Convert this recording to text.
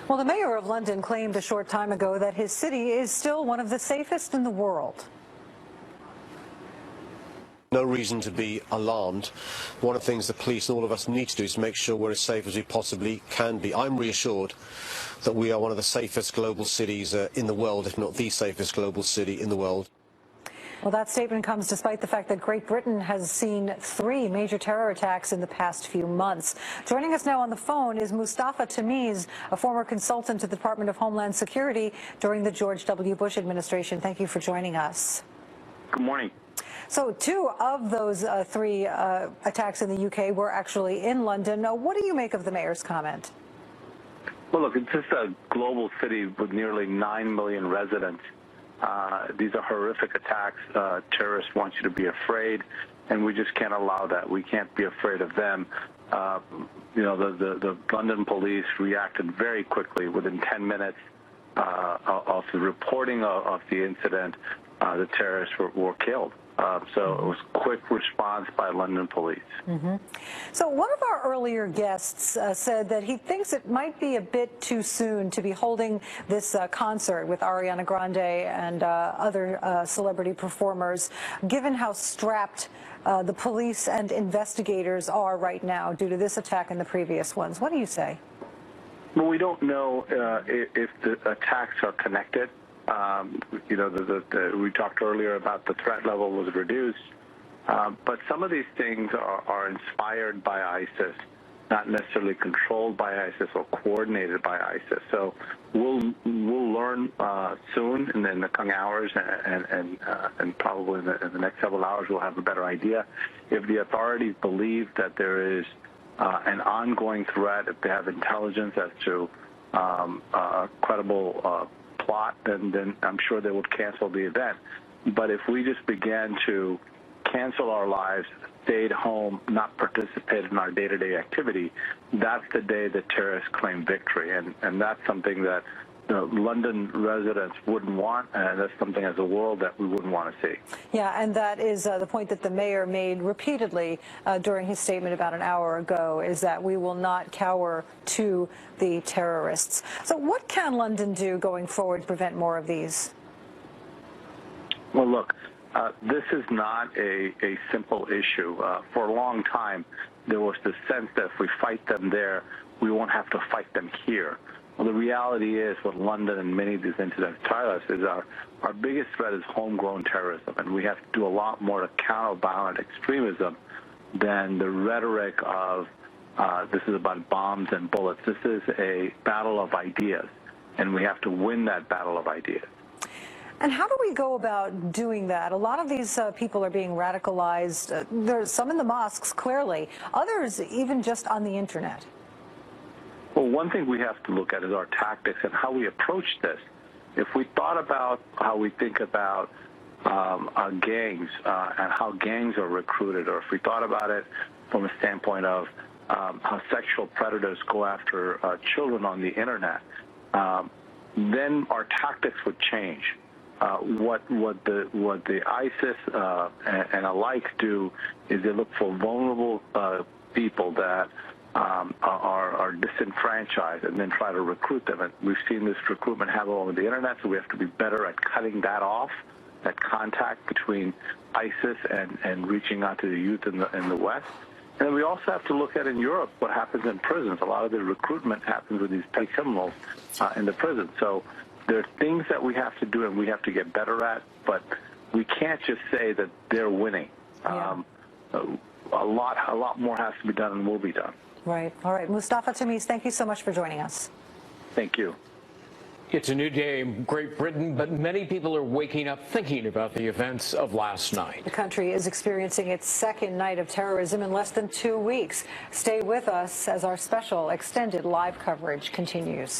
Well, the mayor of London claimed a short time ago that his city is still one of the safest in the world. No reason to be alarmed. One of the things the police and all of us need to do is make sure we're as safe as we possibly can be. I'm reassured that we are one of the safest global cities in the world, if not the safest global city in the world. Well, that statement comes despite the fact that Great Britain has seen 3 major terror attacks in the past few months. Joining us now on the phone is Mustafa Tamiz, a former consultant to the Department of Homeland Security during the George W. Bush administration. Thank you for joining us. Good morning. So 2 of those 3 attacks in the UK were actually in London. Now, what do you make of the mayor's comment? Well, look, it's just a global city with nearly 9 million residents. These are horrific attacks. Terrorists want you to be afraid, and we just can't allow that. We can't be afraid of them. The London police reacted very quickly. Within 10 minutes of the reporting of the incident, the terrorists were killed. So it was quick response by London police. So one of our earlier guests said that he thinks it might be a bit too soon to be holding this concert with Ariana Grande and other celebrity performers, given how strapped the police and investigators are right now due to this attack and the previous ones. What do you say? Well, we don't know if the attacks are connected. We talked earlier about the threat level was reduced, but some of these things are inspired by ISIS, not necessarily controlled by ISIS or coordinated by ISIS. So we'll learn soon in the coming hours, and probably in the next several hours we'll have a better idea if the authorities believe that there is an ongoing threat, if they have intelligence as to a credible plot, then I'm sure they would cancel the event. But if we just began to cancel our lives, stayed home, not participate in our day-to-day activity, that's the day that terrorists claim victory. And that's something that London residents wouldn't want, and that's something as a world that we wouldn't want to see. Yeah, and that is the point that the mayor made repeatedly during his statement about an hour ago, is that we will not cower to the terrorists. So what can London do going forward to prevent more of these? Well, look, this is not a simple issue. For a long time, there was the sense that if we fight them there, we won't have to fight them here. Well, the reality is what London and many of these incidents tell us is our biggest threat is homegrown terrorism, and we have to do a lot more to counterbalance extremism than the rhetoric of this is about bombs and bullets. This is a battle of ideas, and we have to win that battle of ideas. And how do we go about doing that? A lot of these people are being radicalized. There's some in the mosques, clearly. Others even just on the internet. Well, one thing we have to look at is our tactics and how we approach this. If we thought about how we think about gangs and how gangs are recruited, or if we thought about it from a standpoint of how sexual predators go after children on the internet, then our tactics would change. What the ISIS and alike do is they look for vulnerable people that are disenfranchised and then try to recruit them. And we've seen this recruitment happen over the internet, so we have to be better at cutting that off, that contact between ISIS and reaching out to the youth in the West. And then we also have to look at in Europe what happens in prisons. A lot of the recruitment happens with these petty criminals in the prison. So there are things that we have to do and we have to get better at, but we can't just say that they're winning. Yeah. A lot more has to be done and will be done. Right. All right. Mustafa Tamiz, thank you so much for joining us. Thank you. It's a new day in Great Britain, but many people are waking up thinking about the events of last night. The country is experiencing its second night of terrorism in less than 2 weeks. Stay with us as our special extended live coverage continues.